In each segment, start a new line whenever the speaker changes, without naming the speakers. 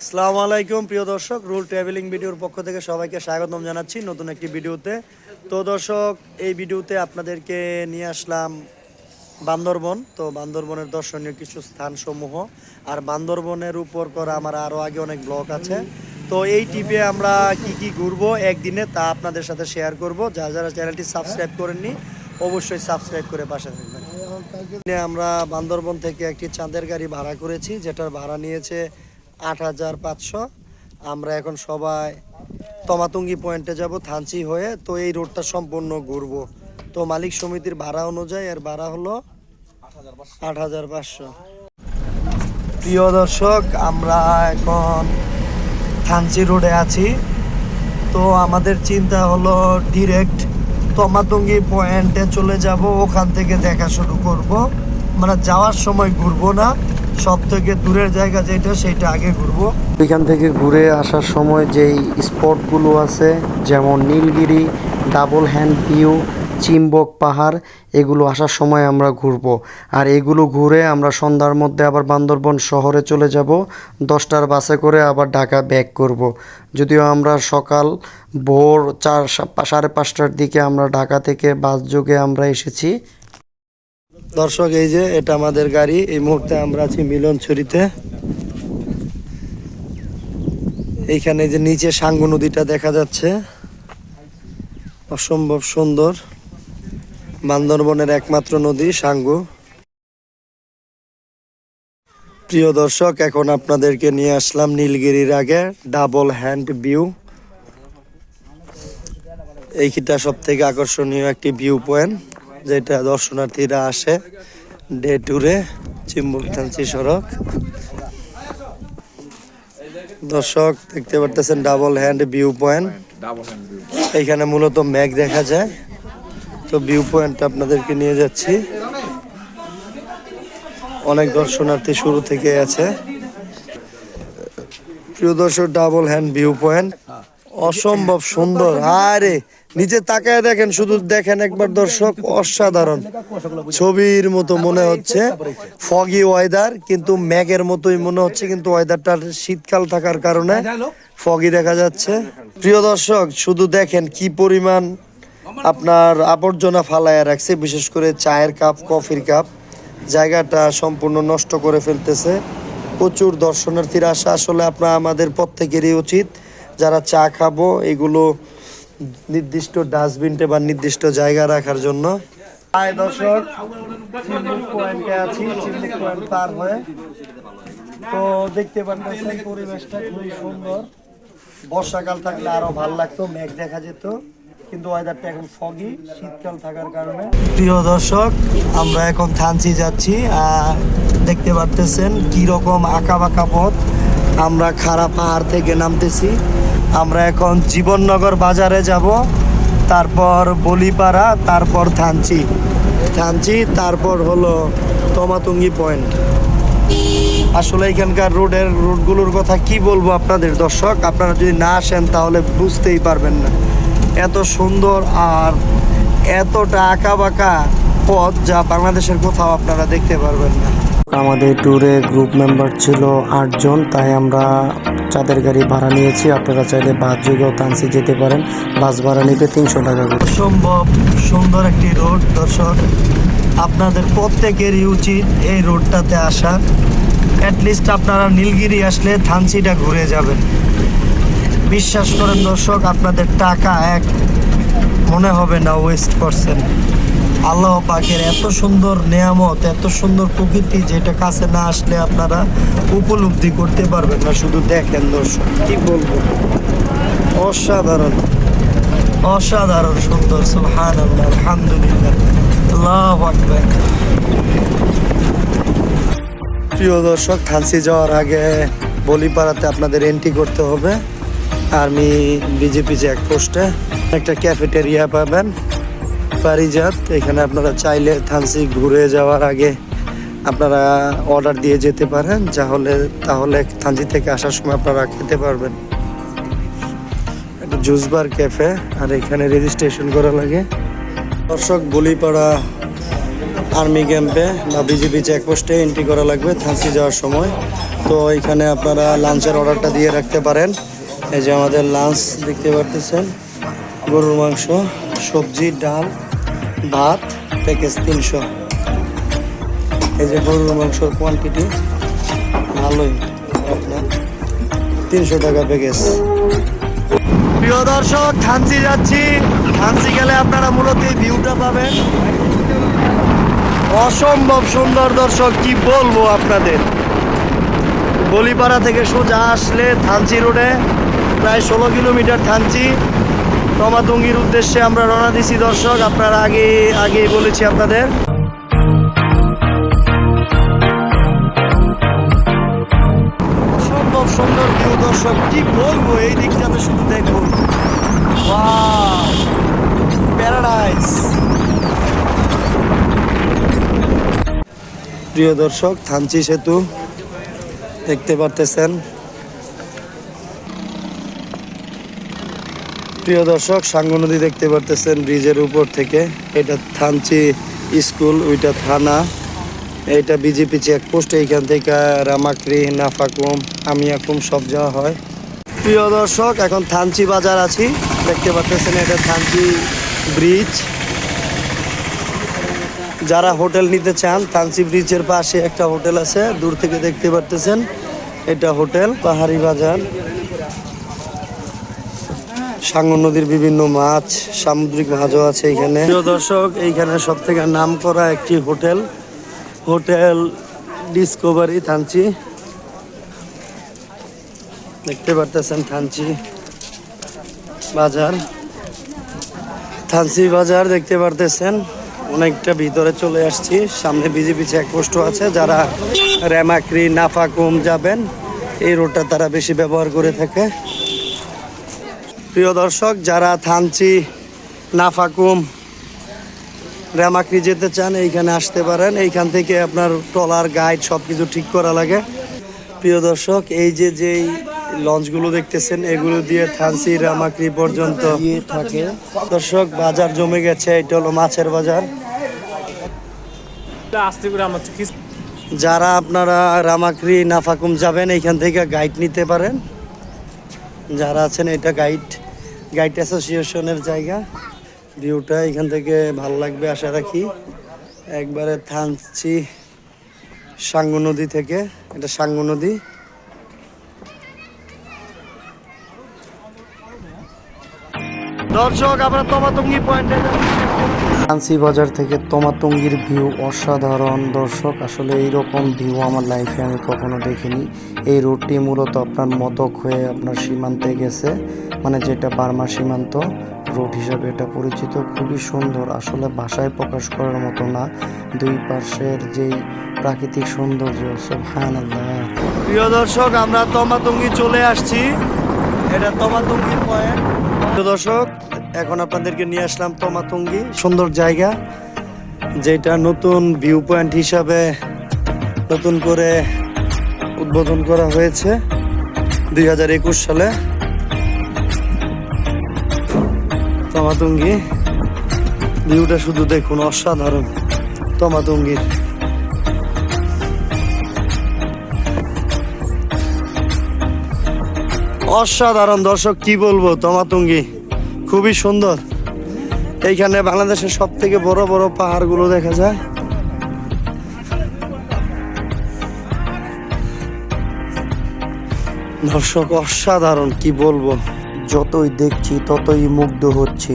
আসসালামু আলাইকুম প্রিয় দর্শক, রুল ট্রাভেলিং ভিডিওর পক্ষ থেকে সবাইকে স্বাগতম জানাচ্ছি নতুন একটি ভিডিওতে। তো দর্শক, এই ভিডিওতে আপনাদেরকে নিয়ে আসলাম বান্দরবন। তো বান্দরবনের দর্শনীয় কিছু স্থানসমূহ, আর বান্দরবনের উপর করা আমার আরও আগে অনেক ব্লগ আছে। তো এই টিপে আমরা কি কি ঘুরবো একদিনে তা আপনাদের সাথে শেয়ার করব। যারা চ্যানেলটি সাবস্ক্রাইব করেননি অবশ্যই সাবস্ক্রাইব করে পাশে থাকবেন। আমরা বান্দরবন থেকে একটি চাঁদের গাড়ি ভাড়া করেছি, যেটার ভাড়া নিয়েছে ৮,৫০০। আমরা এখন সবাই তমাতুঙ্গি পয়েন্টে যাব থানচি হয়ে। তো এই রোডটা সম্পূর্ণ ঘুরবো। তো মালিক সমিতির ভাড়া অনুযায়ী এর ভাড়া হলো ৮,৫০০। প্রিয় দর্শক, আমরা এখন থানচি রোডে আছি। তো আমাদের চিন্তা হলো ডিরেক্ট তমাতুঙ্গি পয়েন্টে চলে যাব, ওখান থেকে দেখা শুরু করব। মানে যাওয়ার সময় ঘুরবো না, সব থেকে দূরের জায়গা যেটা সেটা আগে ঘুরবো। এখান থেকে ঘুরে আসার সময় যেই স্পটগুলো আছে, যেমন নীলগিরি, ডাবল হ্যান্ড ভিউ, চিম্বক পাহাড়, এগুলো আসার সময় আমরা ঘুরবো। আর এগুলো ঘুরে আমরা সন্ধ্যার মধ্যে আবার বান্দরবন শহরে চলে যাব। 10টার বাসে করে আবার ঢাকা ব্যাক করব। যদিও আমরা সকাল ভোর 4-5:30টার দিকে আমরা ঢাকা থেকে বাস যোগে আমরা এসেছি। দর্শক, এই যে এটা আমাদের গাড়ি। এই মুহূর্তে আমরা আছি মিলনছড়িতে। এইখানে যে নিচে সাঙ্গু নদীটা দেখা যাচ্ছে, অসম্ভব সুন্দর। বান্দরবনের একমাত্র নদী সাঙ্গু। প্রিয় দর্শক, এখন আপনাদেরকে নিয়ে আসলাম নীলগিরির আগে ডাবল হ্যান্ড ভিউ। এইটা সব থেকে আকর্ষণীয় একটি ভিউ পয়েন্ট, যেটা দর্শনার্থীরা আসে ডে ট্যুরে। চিম্বুক-থানচি সড়ক। দর্শক দেখতে পারতেছেন ডাবল হ্যান্ড ভিউ পয়েন্ট। এইখানে মূলত মেঘ দেখা যায়। তো ভিউ পয়েন্ট আপনাদেরকে নিয়ে যাচ্ছি। অনেক দর্শনার্থী শুরু থেকে আছে। প্রিয় দর্শক, ডাবল হ্যান্ড ভিউ পয়েন্ট অসম্ভব সুন্দর। আরে নিচে তাকায় দেখেন, শুধু দেখেন একবার দর্শক, অসাধারণ। ছবির মতো মনে হচ্ছে। ফগি ওয়েদার, কিন্তু মেঘের মতোই মনে হচ্ছে, কিন্তু ওয়েদারটা শীতকাল থাকার কারণে ফগি দেখা যাচ্ছে। প্রিয় দর্শক, শুধু দেখেন কি পরিমাণ আপনার আবর্জনা ফালায়া রাখছে, বিশেষ করে চায়ের কাপ, কফির কাপ। জায়গাটা সম্পূর্ণ নষ্ট করে ফেলতেছে। প্রচুর দর্শনার্থীরা আসা। আসলে আমাদের প্রত্যেকেরই উচিত, যারা চা খাবো, এগুলো নির্দিষ্ট ডাস্টবিনটে বা নির্দিষ্ট জায়গা রাখার জন্য। দর্শক, চিম্বুক পয়েন্টে আছি, চিম্বুক পয়েন্ট পার হয়ে। তো দেখতে পাচ্ছেন পরিবেশটা খুবই সুন্দর। বর্ষাকাল থাকলে আরো ভালো লাগতো, মেঘ দেখা যেত, কিন্তু ওয়েদারটা এখন ফগি শীতকাল থাকার কারণে। প্রিয় দর্শক, আমরা এখন থানচি যাচ্ছি। দেখতে পারতেছেন কি রকম আঁকা বাঁকা পথ। আমরা খাড়া পাহাড় থেকে নামতেছি। আমরা এখন জীবননগর বাজারে যাব, তারপর বলিপাড়া, তারপর থানচি, তারপর হলো তমাতুঙ্গি পয়েন্ট। আসলে এখানকার রোডগুলোর কথা কি বলবো আপনাদের দর্শক, আপনারা যদি না আসেন তাহলে বুঝতেই পারবেন না। এত সুন্দর আর এতটা আঁকা বাঁকা পথ, যা বাংলাদেশের কোথাও আপনারা দেখতে পারবেন না। আমাদের ট্যুরে গ্রুপ মেম্বার ছিল 8 জন, তাই আমরা চাঁদের গাড়ি ভাড়া নিয়েছি। আপনারা চাইলে বাস যোগেও থানচি যেতে পারেন। বাস ভাড়া নেবে 300 টাকা করে। অসম্ভব সুন্দর একটি রোড দর্শক, আপনাদের প্রত্যেকেরই উচিত এই রোডটাতে আসা। অ্যাটলিস্ট আপনারা নীলগিরি আসলে থানচিটা ঘুরে যাবেন। বিশ্বাস করেন দর্শক, আপনাদের টাকা এক মনে হবে না ওয়েস্ট করছেন। আল্লাহ পাকের এত সুন্দর নেয়ামত, এত সুন্দর প্রকৃতি, যেটা কাছে না আসলে আপনারা উপলব্ধি করতে পারবেন না। শুধু দেখেন দর্শক, কি বলবো, অসাধারণ অসাধারণ সুন্দর। সুবহানাল্লাহ, আলহামদুলিল্লাহ, আল্লাহু আকবার। প্রিয় দর্শক, থানচি যাওয়ার আগে বলিপাড়াতে আপনাদের এন্ট্রি করতে হবে। আর্মি বিজেপি চেকপোস্টে একটা ক্যাফেটেরিয়া পাবেন, পারিজাত। এখানে আপনারা চাইলে থানচি ঘুরে যাওয়ার আগে আপনারা অর্ডার দিয়ে যেতে পারেন, তাহলে থানচি থেকে আসার সময় আপনারা খেতে পারবেন। একটা জুস বার ক্যাফে, আর এখানে রেজিস্ট্রেশন করা লাগে। দর্শক, বলিপাড়া আর্মি ক্যাম্পে বা বিজেপি চেকপোস্টে এন্ট্রি করা লাগবে থানচি যাওয়ার সময়। তো এখানে আপনারা লাঞ্চের অর্ডারটা দিয়ে রাখতে পারেন। এই যে আমাদের লাঞ্চ দেখতে পারতেছেন, গরুর মাংস, সবজি, ডাল, ভাত, প্যাকেজ 300। এই যে গরুর মাংসর কোয়ান্টিটি ভালোই, আপনার 300 টাকা প্যাকেজ। প্রিয় দর্শক, থানচি যাচ্ছি। থানচি গেলে আপনারা মূলত এই ভিউটা পাবেন, অসম্ভব সুন্দর। দর্শক কি বলবো আপনাদের, বলিপাড়া থেকে সোজা আসলে থানচি রোডে প্রায় 16 কিলোমিটার থানচি। তমাতুঙ্গির উদ্দেশ্যে আমরা রওনা দিছি দর্শক, আপনারা আগেই বলেছি আপনাদের। অসম্ভব সুন্দর ভিউ দর্শক, কি বলবো, এই দিকটাতে শুধু দেখুন, ওয়াও, প্যারাডাইস। প্রিয় দর্শক, থানচি সেতু দেখতে পারতেছেন। প্রিয় দর্শক, সাঙ্গু নদী দেখতে পারতেছেন ব্রিজের উপর থেকে। এটা থানচি স্কুল, ওইটা থানা, এইটা বিজেপি চেকপোস্ট। এইখান থেকে রামাক্রি, নাফাকুম, আমিয়াকুম সব যাওয়া হয়। প্রিয় দর্শক, এখন থানচি বাজার আছি, দেখতে পারতেছেন এটা থানচি ব্রিজ। যারা হোটেল নিতে চান, থানচি ব্রিজের পাশে একটা হোটেল আছে, দূর থেকে দেখতে পারতেছেন, এটা হোটেল। পাহাড়ি বাজার, সাঙ্গু নদীর বিভিন্ন মাছ, সামুদ্রিক মাছও আছে এখানে। প্রিয় দর্শক, এইখানে সব থেকে নাম করা একটি হোটেল, হোটেল ডিসকভারি থানচি। দেখতে পারতেছেন থানচি বাজার, থানচি বাজার দেখতে পারতেছেন। অনেকটা ভিতরে চলে আসছি, সামনে বিজেপি চেকপোস্টও আছে। যারা রেমাক্রি, নাফাকুম যাবেন, এই রোডটা তারা বেশি ব্যবহার করে থাকে। প্রিয় দর্শক, যারা থানচি, নাফাকুম, রেমাক্রি যেতে চান, এইখানে আসতে পারেন। এইখান থেকে আপনার ট্রলার, গাইড সব কিছু ঠিক করা লাগে। প্রিয় দর্শক, এই যেই লঞ্চগুলো দেখতেছেন, এগুলো দিয়ে থানচি, রামাক্রি পর্যন্ত থাকে। দর্শক, বাজার জমে গেছে, এটা হলো মাছের বাজার। যারা আপনারা রামাক্রি, নাফাকুম যাবেন, এইখান থেকে গাইড নিতে পারেন। যারা আছেন, এটা গাইড অ্যাসোসিয়েশনের জায়গা। ভিউটা এখান থেকে ভালো লাগবে আশা রাখি। একবারে থানচি সাঙ্গু নদী থেকে, এটা সাঙ্গু নদী। দর্শক, আমরা তমাতুঙ্গি পয়েন্টে থানচি বাজার থেকে তমাতুঙ্গির ভিউ অসাধারণ দর্শক। আসলে এইরকম ভিউ আমার লাইফে আমি কখনো দেখিনি। এই রোডটি মূলত আপনার মদক হয়ে আপনার সীমান্তে গেছে, মানে যেটা বার্মা সীমান্ত রোড হিসাবে এটা পরিচিত। খুবই সুন্দর, আসলে ভাষায় প্রকাশ করার মতো না। দুই পাশের যেই প্রাকৃতিক সৌন্দর্য, সুবহানাল্লাহ। প্রিয় দর্শক, আমরা তমাতুঙ্গি চলে আসছি, এটা তমাতুঙ্গি পয়েন্ট। প্রিয় দর্শক, এখন আপনাদেরকে নিয়ে আসলাম তমাতুঙ্গি, সুন্দর জায়গা, যেটা নতুন ভিউ পয়েন্ট হিসাবে নতুন করে উদ্বোধন করা হয়েছে 2021 সালে। তমাতুঙ্গি ভিউটা শুধু দেখুন, অসাধারণ তমাতুঙ্গির। অসাধারণ দর্শক, কি বলবো, তমাতুঙ্গি খুবই সুন্দর। এইখানে বাংলাদেশের সব থেকে বড় বড় পাহাড়গুলো দেখা যায়। দর্শক, অসাধারণ, কি বলবো, যতই দেখছি ততই মুগ্ধ হচ্ছে।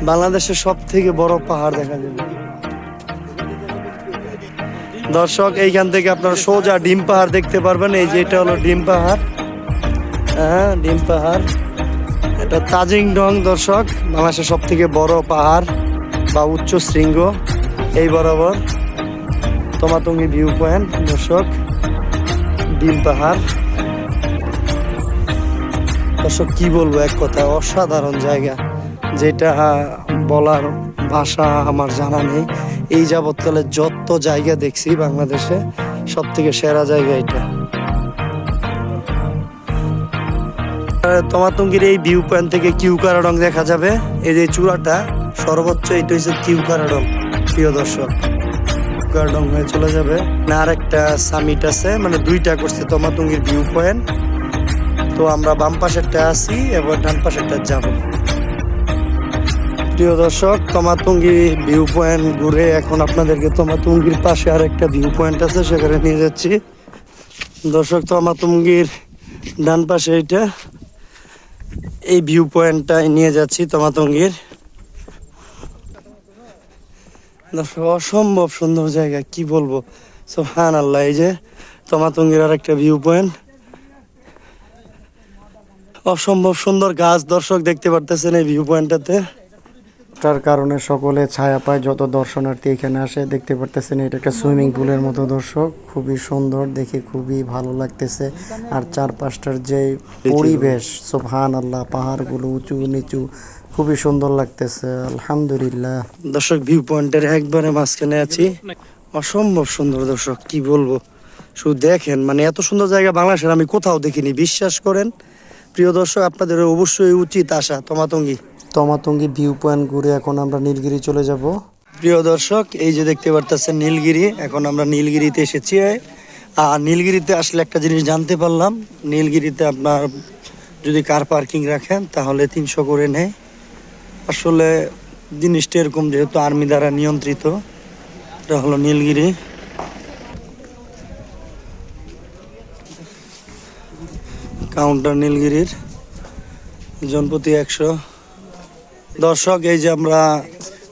বাংলাদেশের সব থেকে বড় পাহাড় দেখা যাবে দর্শক। এইখান থেকে আপনারা সোজা ডিম পাহাড় দেখতে পারবেন। এই যে এটা হলো ডিম পাহাড়, হ্যাঁ ডিম পাহাড়, এটা তাজিং ডং। দর্শক, বাংলাদেশের সব থেকে বড় পাহাড় বা উচ্চ শৃঙ্গ, এই বরাবর তমাতুঙ্গি ভিউ পয়েন্ট। দর্শক, ডিম পাহাড়। দর্শক, কি বলবো, এক কথায় অসাধারণ জায়গা, যেটা বলার ভাষা আমার জানা নেই। এই যাবৎকালে যত জায়গা দেখছি বাংলাদেশে, সব থেকে সেরা জায়গা এটা। তমাতুঙ্গির এই ভিউ পয়েন্ট থেকে কিউকারাডং দেখা যাবে। এই যে চূড়াটা সর্বোচ্চ, এটা হচ্ছে কিউকারাডং। প্রিয় দর্শক, বুকারডং হয়ে চলে যাবে। আর একটা সামিট আছে, মানে দুইটা করছে তমাতুঙ্গির ভিউ পয়েন্ট। তো আমরা বাম পাশেরটা আছি, এবার ডান পাশেরটা যাব। প্রিয় দর্শক, তমাতুঙ্গি ভিউ পয়েন্ট ঘুরে এখন আপনাদেরকে তমাতুঙ্গির পাশে আর একটা ভিউ পয়েন্ট আছে, সেখানে নিয়ে যাচ্ছি। দর্শক, তমাতুঙ্গির ডান পাশে এইটা, এই ভিউ পয়েন্টটাই নিয়ে যাচ্ছি তমাতুঙ্গির। দর্শক, অসম্ভব সুন্দর জায়গা, কি বলবো, সুবহানাল্লাহ। এই যে তমাতুঙ্গির আর একটা ভিউ পয়েন্ট, অসম্ভব সুন্দর গাছ দর্শক দেখতে পারতেছেন এই ভিউ পয়েন্টটাতে। তার কারণে সকলে ছায়া পায় যত দর্শনার্থী এখানে আসে। দেখতে পারতেছেন এটা একটা সুইমিং পুলের মতো দর্শক, খুবই সুন্দর দেখে, খুবই ভালো লাগতেছে। আর চারপাশটার যে পরিবেশ, সুবহানাল্লাহ, পাহাড়গুলো উঁচু নিচু, খুবই সুন্দর লাগতেছে, আলহামদুলিল্লাহ। দর্শক, ভিউ পয়েন্টের একবারে মাঝখানে আছি, অসম্ভব সুন্দর দর্শক, কি বলবো, শুধু দেখেন, মানে এত সুন্দর জায়গা বাংলাদেশের আমি কোথাও দেখিনি, বিশ্বাস করেন। প্রিয় দর্শক, আপনাদের অবশ্যই উচিত আসা তমাতুঙ্গি ভিউ পয়েন্ট ঘুরে এখন আমরা নীলগিরি চলে যাব। প্রিয় দর্শক, এই যে দেখতে পারতেছেন নীলগিরি, এখন আমরা নীলগিরিতে এসেছি। আর নীলগিরিতে আসলে একটা জিনিস জানতে পারলাম, নীলগিরিতে আপনার যদি কার পার্কিং রাখেন তাহলে 300 করে নেয়। আসলে জিনিসটা এরকম, যেহেতু আর্মি দ্বারা নিয়ন্ত্রিত। এটা হলো নীলগিরি। কাউন্টার নীলগিরির, জনপ্রতি 100। দর্শক, এই যে আমরা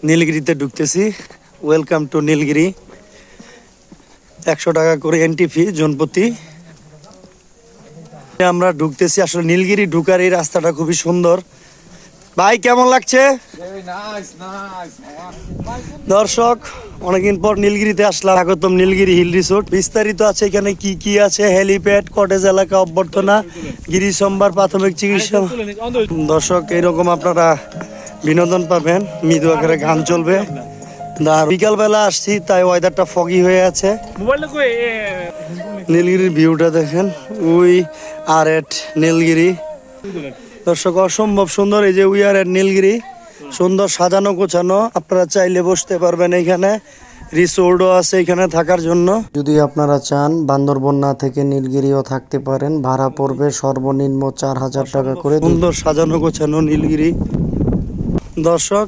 নীলগিরিতে ঢুকতেছি, ওয়েলকাম টু নীলগিরি। 100 টাকা করে এন্ট্রি ফি জনপ্রতি। আমরা ঢুকতেছি, আসলে নীলগিরি ঢুকার এই রাস্তাটা খুবই সুন্দর। ভাই, কেমন লাগছে? দর্শক, অনেকদিন পর নীলগিরিতে আসলাম, স্বাগতম নীলগিরি হিল রিসোর্ট। বিস্তারিত আছে এখানে কি কি আছে, হেলিপ্যাড, কটেজ এলাকা, অভ্যর্থনা, গিরিসম্বার, প্রাথমিক চিকিৎসা। দর্শক, এইরকম আপনারা বিনোদন পাবেন, মৃদু আকারে গান চলবে। বিকাল বেলা আসছি, তাই ওয়েদারটা ফগি হয়ে আছে। নীলগিরির ভিউটা দেখেন, উই আর এট নীলগিরি। দর্শক, অসম্ভব সুন্দর, এই যে উই আর এট নীলগিরি, সুন্দর সাজানো গোছানো। আপনারা চাইলে বসতে পারবেন এখানে, রিসোর্টও আছে এখানে থাকার জন্য। যদি আপনারা চান বান্দরবন না থেকে নীলগিরিও থাকতে পারেন, ভাড়া পড়বে সর্বনিম্ন 4000 টাকা করে। সুন্দর সাজানো গোছানো নীলগিরি। দর্শক,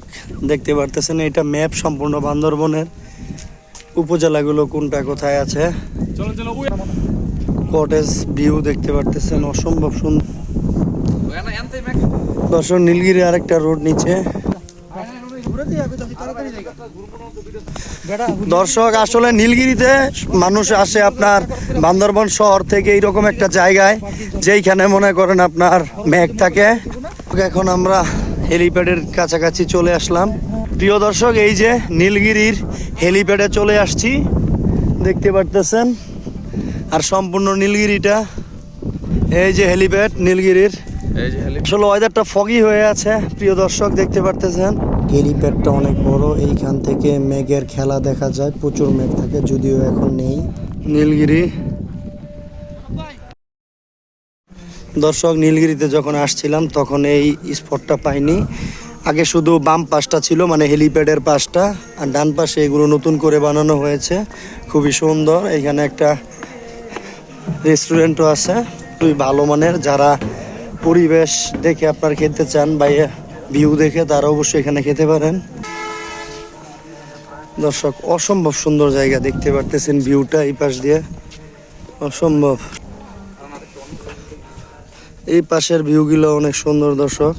দেখতে পারতেছেন এটা ম্যাপ সম্পূর্ণ বান্দরবনের, উপজেলাগুলো কোনটা কোথায় আছে। কটেজ ভিউ দেখতে পারতেছেন, অসম্ভব সুন্দর। দর্শক, নীলগিরি আরেকটা রোড নিচে। দর্শক, আসলে নীলগিরিতে মানুষ আসে আপনার বান্দরবন শহর থেকে এইরকম একটা জায়গায়, যেইখানে মনে করেন আপনার মেঘ থাকে। এখন আমরা হেলিপ্যাডের কাছাকাছি চলে আসলাম। প্রিয় দর্শক, এই যে নীলগিরির হেলিপ্যাডে চলে আসছি, দেখতে পারতেছেন। আর সম্পূর্ণ নীলগিরিটা, এই যে হেলিপ্যাড নীলগিরির। আসলে ওয়েদারটা ফগি হয়ে আছে, প্রিয় দর্শক, দেখতে পারতেছেন। হেলিপ্যাডটা অনেক বড়, এইখান থেকে মেঘের খেলা দেখা যায়, প্রচুর মেঘ থাকে, যদিও এখন নেই। নীলগিরি। দর্শক, নীলগিরিতে যখন আসছিলাম তখন এই স্পটটা পাইনি। আগে শুধু বাম পাশটা ছিল, মানে হেলিপ্যাডের পাশটা, আর ডান পাশে এগুলো নতুন করে বানানো হয়েছে, খুবই সুন্দর। এখানে একটা রেস্টুরেন্টও আছে, খুবই ভালো মানের। যারা পরিবেশ দেখে আপনার খেতে চান বা ভিউ দেখে, তারা অবশ্যই এখানে খেতে পারেন। দর্শক, অসম্ভব সুন্দর জায়গা, দেখতে পারতেছেন ভিউটা এই পাশ দিয়ে, অসম্ভব। এই পাশের ভিউগুলো অনেক সুন্দর দর্শক,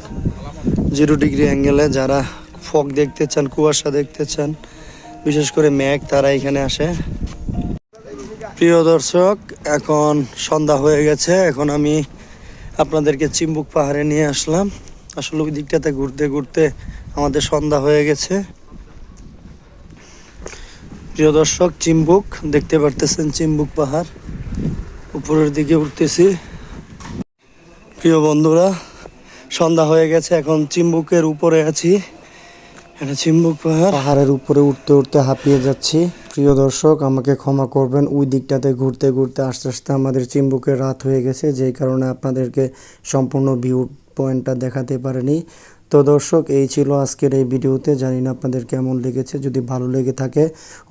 0 ডিগ্রি অ্যাঙ্গেলে। যারা ফগ দেখতে চান, কুয়াশা দেখতে চান, বিশেষ করে মেঘ, তারা এখানে আসে। প্রিয় দর্শক, এখন সন্ধ্যা হয়ে গেছে, এখন আমি আপনাদেরকে চিম্বুক পাহাড়ে নিয়ে আসলাম। আসলে ওই দিকটাতে ঘুরতে ঘুরতে আমাদের সন্ধ্যা হয়ে গেছে। প্রিয় দর্শক, চিম্বুক দেখতে পারতেছেন, চিম্বুক পাহাড়, উপরের দিকে উঠতেছি। প্রিয় বন্ধুরা, সন্ধ্যা হয়ে গেছে, এখন চিম্বুকের উপরে আছি। এটা চিম্বুক পাহাড়, পাহাড়ের উপরে উঠতে উঠতে হাঁপিয়ে যাচ্ছি। প্রিয় দর্শক, আমাকে ক্ষমা করবেন, ওই দিকটাতে ঘুরতে ঘুরতে আস্তে আস্তে আমাদের চিম্বুকের রাত হয়ে গেছে, যেই কারণে আপনাদেরকে সম্পূর্ণ ভিউ পয়েন্টটা দেখাতে পারিনি। তো দর্শক, এই ছিল আজকের এই ভিডিওতে। জানি না আপনাদের কেমন লেগেছে। যদি ভালো লেগে থাকে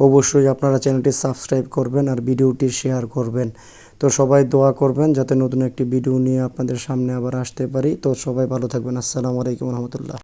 অবশ্যই আপনারা চ্যানেলটি সাবস্ক্রাইব করবেন আর ভিডিওটি শেয়ার করবেন। তো সবাই দোয়া করবেন যাতে নতুন একটি ভিডিও নিয়ে আপনাদের সামনে আবার আসতে পারি। তো সবাই ভালো থাকবেন। আসসালামু আলাইকুম রহমতুল্লাহ।